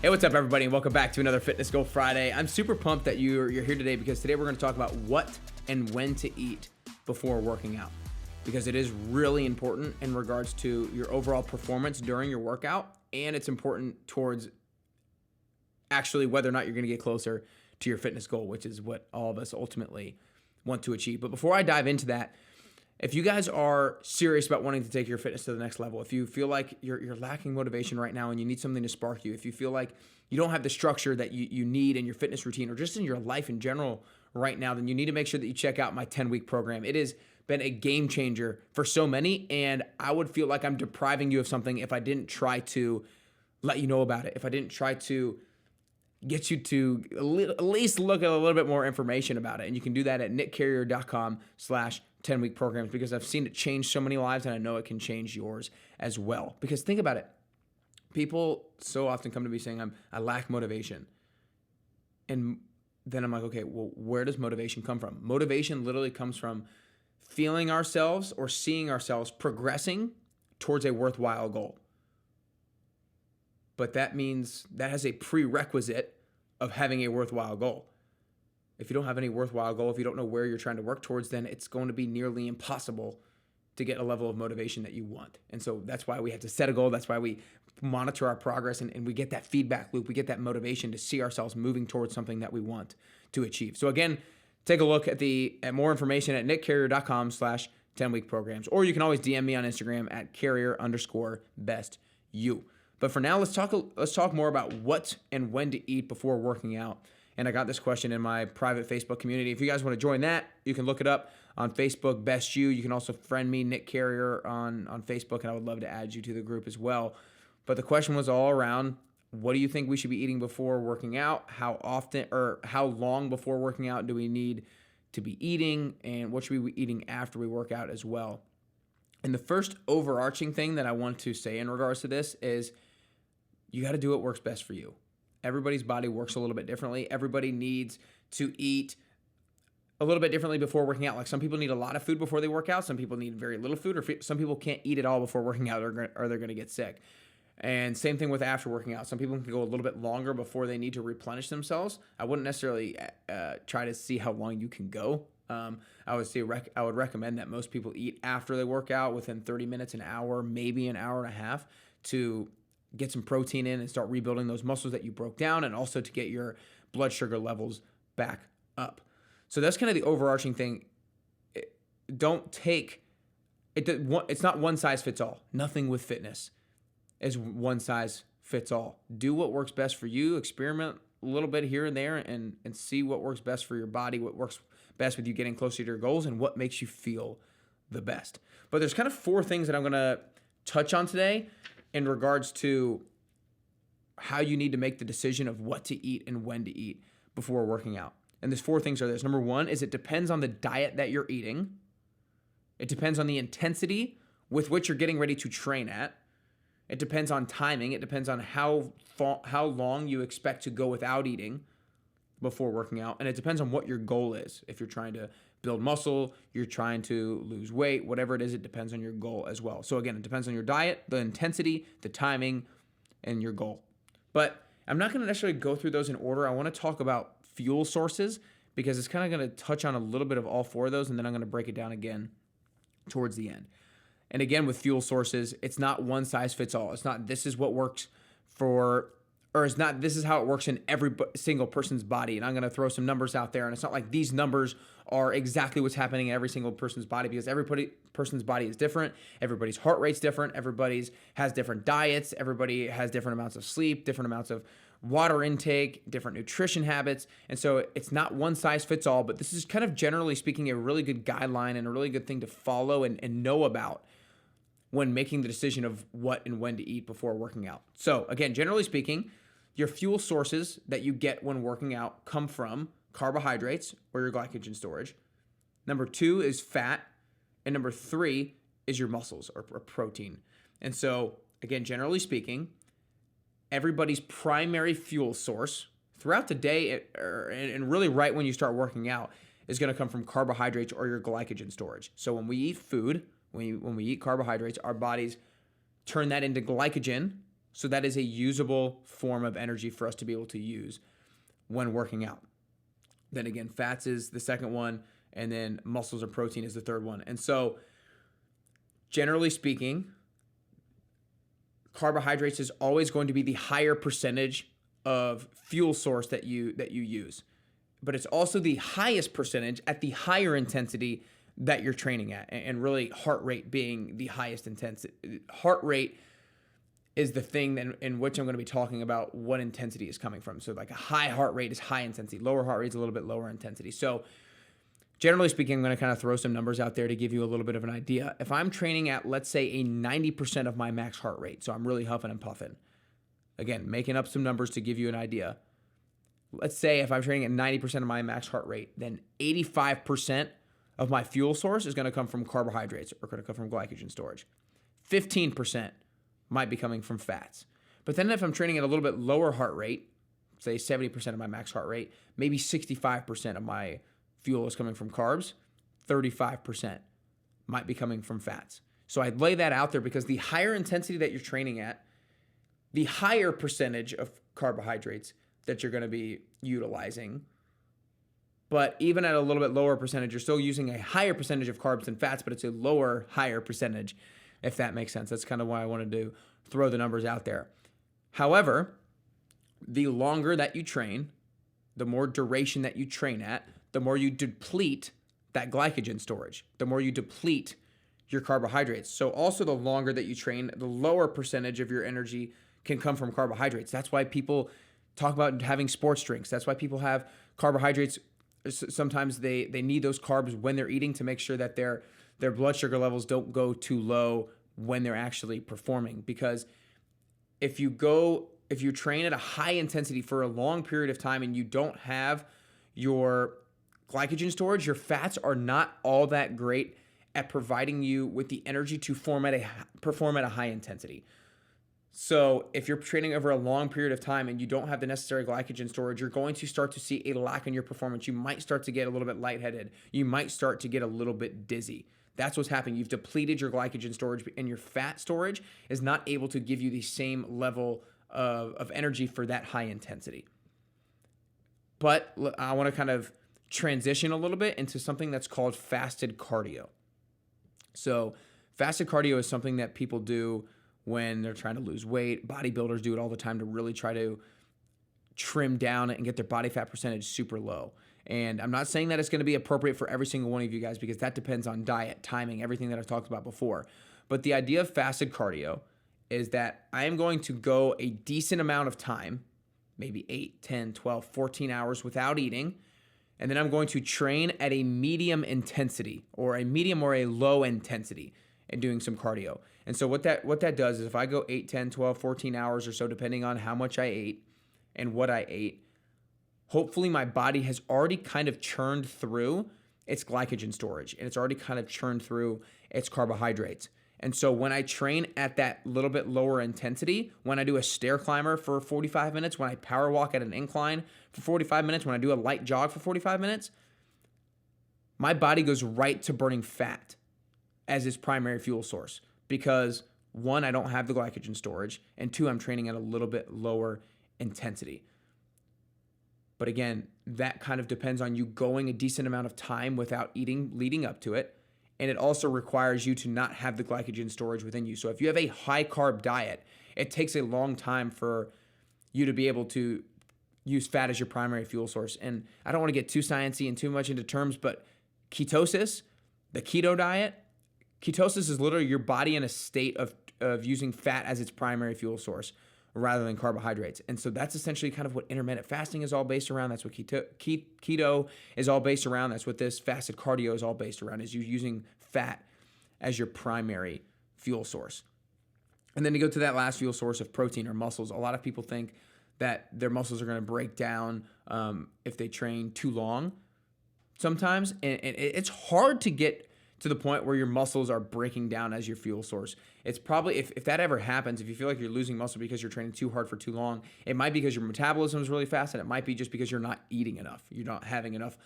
Hey, what's up, everybody, and welcome back to another Fitness Goal Friday. I'm super pumped that you're here today because today we're going to talk about what and when to eat before working out, because it is really important in regards to your overall performance during your workout, and it's important towards actually whether or not you're going to get closer to your fitness goal, which is what all of us ultimately want to achieve. But before I dive into that, if you guys are serious about wanting to take your fitness to the next level, if you feel like you're lacking motivation right now and you need something to spark you, if you feel like you don't have the structure that you need in your fitness routine or just in your life in general right now, then you need to make sure that you check out my 10-week program. It has been a game changer for so many, and I would feel like I'm depriving you of something if I didn't try to let you know about it, if I didn't try to get you to at least look at a little bit more information about it. And you can do that at nickcarrier.com/10-week programs, because I've seen it change so many lives, and I know it can change yours as well. Because think about it. People so often come to me saying, I lack motivation. And then I'm like, okay, well, where does motivation come from? Motivation literally comes from feeling ourselves or seeing ourselves progressing towards a worthwhile goal. But that means that has a prerequisite of having a worthwhile goal. If you don't have any worthwhile goal, if you don't know where you're trying to work towards, then it's going to be nearly impossible to get a level of motivation that you want. And so that's why we have to set a goal. That's why we monitor our progress, and we get that feedback loop. We get that motivation to see ourselves moving towards something that we want to achieve. So again, take a look at more information at nickcarrier.com/10-week programs, or you can always DM me on Instagram at carrier_bestyou. But for now, let's talk more about what and when to eat before working out. And I got this question in my private Facebook community. If you guys want to join that, you can look it up on Facebook, Best You. You can also friend me, Nick Carrier, on Facebook, and I would love to add you to the group as well. But the question was all around, what do you think we should be eating before working out? How often or how long before working out do we need to be eating? And what should we be eating after we work out as well? And the first overarching thing that I want to say in regards to this is you got to do what works best for you. Everybody's body works a little bit differently. Everybody needs to eat a little bit differently before working out. Like some people need a lot of food before they work out. Some people need very little food, or some people can't eat at all before working out, or they're going to get sick. And same thing with after working out. Some people can go a little bit longer before they need to replenish themselves. I wouldn't necessarily try to see how long you can go. I would recommend that most people eat after they work out within 30 minutes, an hour, maybe an hour and a half, to get some protein in and start rebuilding those muscles that you broke down, and also to get your blood sugar levels back up. So that's kind of the overarching thing. It's not one size fits all. Nothing with fitness is one size fits all. Do what works best for you. Experiment a little bit here and there, and see what works best for your body, what works best with you getting closer to your goals, and what makes you feel the best. But there's kind of 4 things that I'm going to touch on today in regards to how you need to make the decision of what to eat and when to eat before working out. And these 4 things are this. Number 1 is it depends on the diet that you're eating. It depends on the intensity with which you're getting ready to train at. It depends on timing. It depends on how long you expect to go without eating before working out. And it depends on what your goal is. If you're trying to build muscle, you're trying to lose weight, whatever it is, it depends on your goal as well. So again, it depends on your diet, the intensity, the timing, and your goal. But I'm not going to necessarily go through those in order. I want to talk about fuel sources, because it's kind of going to touch on a little bit of all 4 of those, and then I'm going to break it down again towards the end. And again, with fuel sources, it's not one size fits all. It's not this is what works it's not this is how it works in every single person's body. And I'm going to throw some numbers out there, and it's not like these numbers are exactly what's happening in every single person's body, because person's body is different. Everybody's heart rate's different. Everybody's has different diets. Everybody has different amounts of sleep, different amounts of water intake, different nutrition habits. And so it's not one size fits all, but this is kind of generally speaking a really good guideline and a really good thing to follow and know about when making the decision of what and when to eat before working out. So again, generally speaking, your fuel sources that you get when working out come from carbohydrates or your glycogen storage. Number 2 is fat. And number 3 is your muscles or protein. And so again, generally speaking, everybody's primary fuel source throughout the day and really right when you start working out is going to come from carbohydrates or your glycogen storage. So when we eat food, when we eat carbohydrates, our bodies turn that into glycogen, So that is a usable form of energy for us to be able to use when working out. Then again, fats is the second one, and then muscles and protein is the third one. And so generally speaking, carbohydrates is always going to be the higher percentage of fuel source that you use. But it's also the highest percentage at the higher intensity that you're training at, and really heart rate being the highest intensity. Heart rate is the thing in which I'm going to be talking about what intensity is coming from. So like a high heart rate is high intensity, lower heart rate is a little bit lower intensity. So generally speaking, I'm going to kind of throw some numbers out there to give you a little bit of an idea. If I'm training at, let's say, a 90% of my max heart rate, so I'm really huffing and puffing, again, making up some numbers to give you an idea. Let's say if I'm training at 90% of my max heart rate, then 85% of my fuel source is going to come from carbohydrates or going to come from glycogen storage. 15% might be coming from fats. But then if I'm training at a little bit lower heart rate, say 70% of my max heart rate, maybe 65% of my fuel is coming from carbs, 35% might be coming from fats. So I'd lay that out there because the higher intensity that you're training at, the higher percentage of carbohydrates that you're going to be utilizing. But even at a little bit lower percentage, you're still using a higher percentage of carbs than fats, but it's a lower, higher percentage, if that makes sense. That's kind of why I wanted to throw the numbers out there. However, the longer that you train, the more duration that you train at, the more you deplete that glycogen storage, the more you deplete your carbohydrates. So also the longer that you train, the lower percentage of your energy can come from carbohydrates. That's why people talk about having sports drinks. That's why people have carbohydrates. Sometimes they need those carbs when they're eating to make sure that their blood sugar levels don't go too low when they're actually performing. Because if you train at a high intensity for a long period of time and you don't have your glycogen storage, your fats are not all that great at providing you with the energy to perform at a high intensity. So if you're training over a long period of time and you don't have the necessary glycogen storage, you're going to start to see a lack in your performance. You might start to get a little bit lightheaded. You might start to get a little bit dizzy. That's what's happening. You've depleted your glycogen storage, and your fat storage is not able to give you the same level of energy for that high intensity. But I want to kind of transition a little bit into something that's called fasted cardio. So fasted cardio is something that people do when they're trying to lose weight. Bodybuilders do it all the time to really try to trim down and get their body fat percentage super low. And I'm not saying that it's going to be appropriate for every single one of you guys because that depends on diet, timing, everything that I've talked about before. But the idea of fasted cardio is that I am going to go a decent amount of time, maybe 8, 10, 12, 14 hours without eating. And then I'm going to train at a medium intensity or a medium or a low intensity and doing some cardio. And so what that does is if I go 8, 10, 12, 14 hours or so, depending on how much I ate and what I ate, hopefully my body has already kind of churned through its glycogen storage and it's already kind of churned through its carbohydrates. And so when I train at that little bit lower intensity, when I do a stair climber for 45 minutes, when I power walk at an incline for 45 minutes, when I do a light jog for 45 minutes, my body goes right to burning fat as its primary fuel source. Because one, I don't have the glycogen storage, and two, I'm training at a little bit lower intensity. But again, that kind of depends on you going a decent amount of time without eating leading up to it. And it also requires you to not have the glycogen storage within you. So if you have a high carb diet, it takes a long time for you to be able to use fat as your primary fuel source. And I don't want to get too sciencey and too much into terms, but ketosis, the keto diet, ketosis is literally your body in a state of using fat as its primary fuel source rather than carbohydrates. And so that's essentially kind of what intermittent fasting is all based around. That's what keto is all based around. That's what this fasted cardio is all based around, is you using fat as your primary fuel source. And then to go to that last fuel source of protein or muscles, a lot of people think that their muscles are going to break down if they train too long sometimes. And it's hard to get to the point where your muscles are breaking down as your fuel source. It's probably, if that ever happens, if you feel like you're losing muscle because you're training too hard for too long, it might be because your metabolism is really fast, and it might be just because you're not eating enough. You're not having enough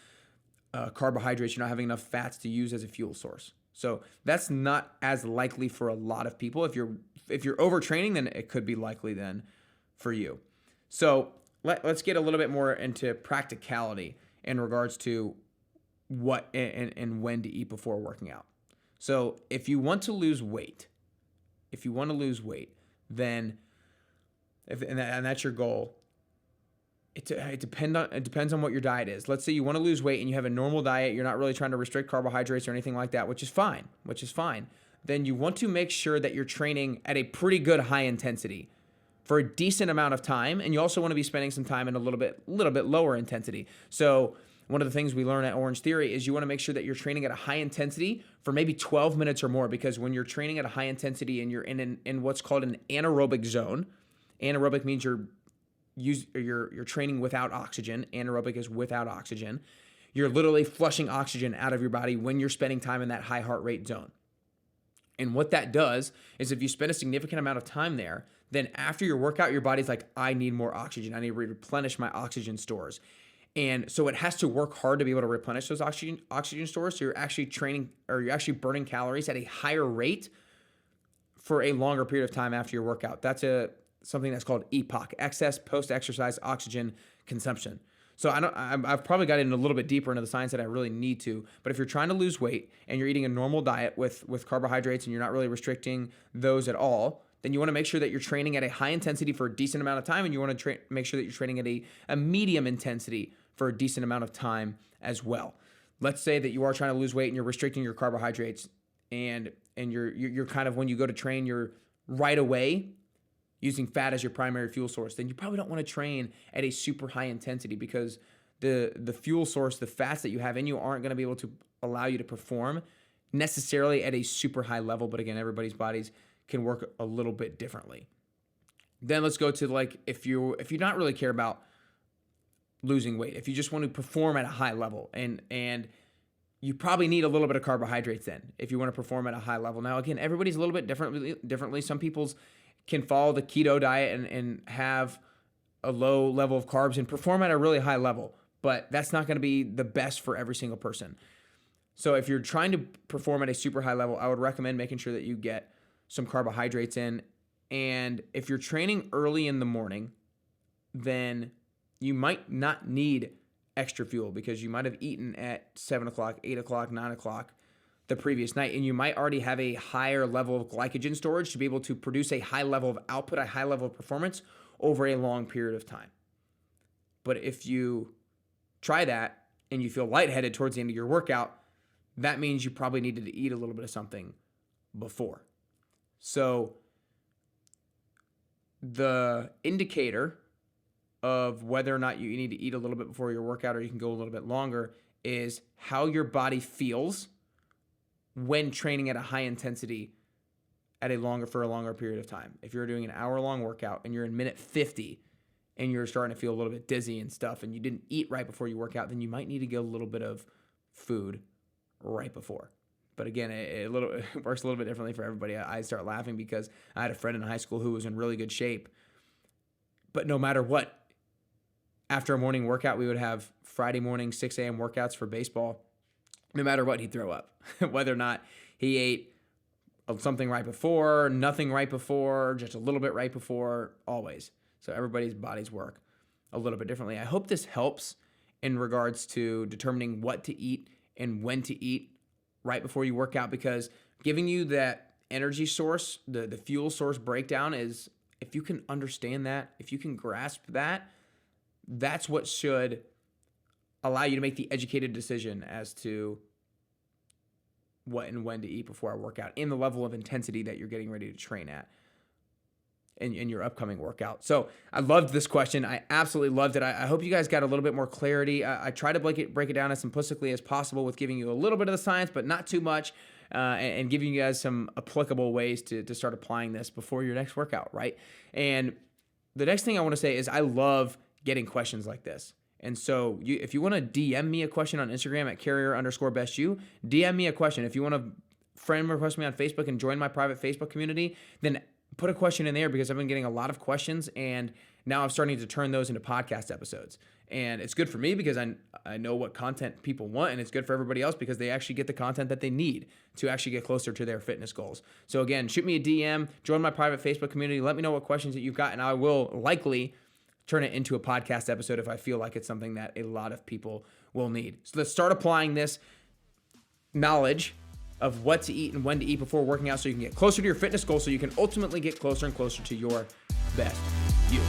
carbohydrates. You're not having enough fats to use as a fuel source. So that's not as likely for a lot of people. If you're overtraining, then it could be likely then for you. So let's get a little bit more into practicality in regards to what and when to eat before working out. So if you want to lose weight, then and that's your goal. It depends on what your diet is. Let's say you want to lose weight and you have a normal diet. You're not really trying to restrict carbohydrates or anything like that, which is fine. Then you want to make sure that you're training at a pretty good high intensity for a decent amount of time, and you also want to be spending some time in a little bit lower intensity. So one of the things we learn at Orange Theory is you want to make sure that you're training at a high intensity for maybe 12 minutes or more, because when you're training at a high intensity and you're in what's called an anaerobic zone, anaerobic means you're training without oxygen. Anaerobic is without oxygen. You're literally flushing oxygen out of your body when you're spending time in that high heart rate zone. And what that does is if you spend a significant amount of time there, then after your workout, your body's like, I need more oxygen. I need to replenish my oxygen stores. And so it has to work hard to be able to replenish those oxygen stores. So you're actually burning calories at a higher rate for a longer period of time after your workout. That's something that's called EPOC, excess post-exercise oxygen consumption. So I've probably got in a little bit deeper into the science than I really need to, but if you're trying to lose weight and you're eating a normal diet with carbohydrates and you're not really restricting those at all, then you want to make sure that you're training at a high intensity for a decent amount of time, and you want to make sure that you're training at a medium intensity for a decent amount of time as well. Let's say that you are trying to lose weight and you're restricting your carbohydrates, and you're kind of, when you go to train, you're right away using fat as your primary fuel source, then you probably don't want to train at a super high intensity, because the fuel source, the fats that you have in you, aren't going to be able to allow you to perform necessarily at a super high level. But again, everybody's bodies can work a little bit differently. Then let's go to, like, if you not really care about losing weight, if you just want to perform at a high level, and you probably need a little bit of carbohydrates then if you want to perform at a high level. Now, again, everybody's a little bit differently. Some people's can follow the keto diet and have a low level of carbs and perform at a really high level, but that's not going to be the best for every single person. So if you're trying to perform at a super high level, I would recommend making sure that you get some carbohydrates in. And if you're training early in the morning, then you might not need extra fuel, because you might have eaten at 7 o'clock, 8 o'clock, 9 o'clock the previous night, and you might already have a higher level of glycogen storage to be able to produce a high level of output, a high level of performance over a long period of time. But if you try that and you feel lightheaded towards the end of your workout, that means you probably needed to eat a little bit of something before. So the indicator of whether or not you need to eat a little bit before your workout or you can go a little bit longer is how your body feels when training at a high intensity for a longer period of time. If you're doing an hour-long workout and you're in minute 50 and you're starting to feel a little bit dizzy and stuff, and you didn't eat right before you work out, then you might need to get a little bit of food right before. But again, it works a little bit differently for everybody. I start laughing because I had a friend in high school who was in really good shape, but no matter what, after a morning workout, we would have Friday morning 6 a.m. workouts for baseball. No matter what, he'd throw up. Whether or not he ate something right before, nothing right before, just a little bit right before, always. So everybody's bodies work a little bit differently. I hope this helps in regards to determining what to eat and when to eat right before you work out, because giving you that energy source, the fuel source breakdown, is, if you can understand that, if you can grasp that, that's what should allow you to make the educated decision as to what and when to eat before a workout in the level of intensity that you're getting ready to train at in your upcoming workout. So I loved this question. I absolutely loved it. I hope you guys got a little bit more clarity. I try to break it down as simplistically as possible with giving you a little bit of the science, but not too much, and giving you guys some applicable ways to start applying this before your next workout, right? And the next thing I want to say is I love getting questions like this. And so if you want to DM me a question on Instagram at carrier_bestyou, DM me a question. If you want to friend request me on Facebook and join my private Facebook community, then put a question in there, because I've been getting a lot of questions, and Now I'm starting to turn those into podcast episodes. And it's good for me because I know what content people want, and it's good for everybody else because they actually get the content that they need to actually get closer to their fitness goals. So again, shoot me a DM, join my private Facebook community, let me know what questions that you've got, and I will likely turn it into a podcast episode if I feel like it's something that a lot of people will need. So let's start applying this knowledge of what to eat and when to eat before working out so you can get closer to your fitness goal so you can ultimately get closer and closer to your best you.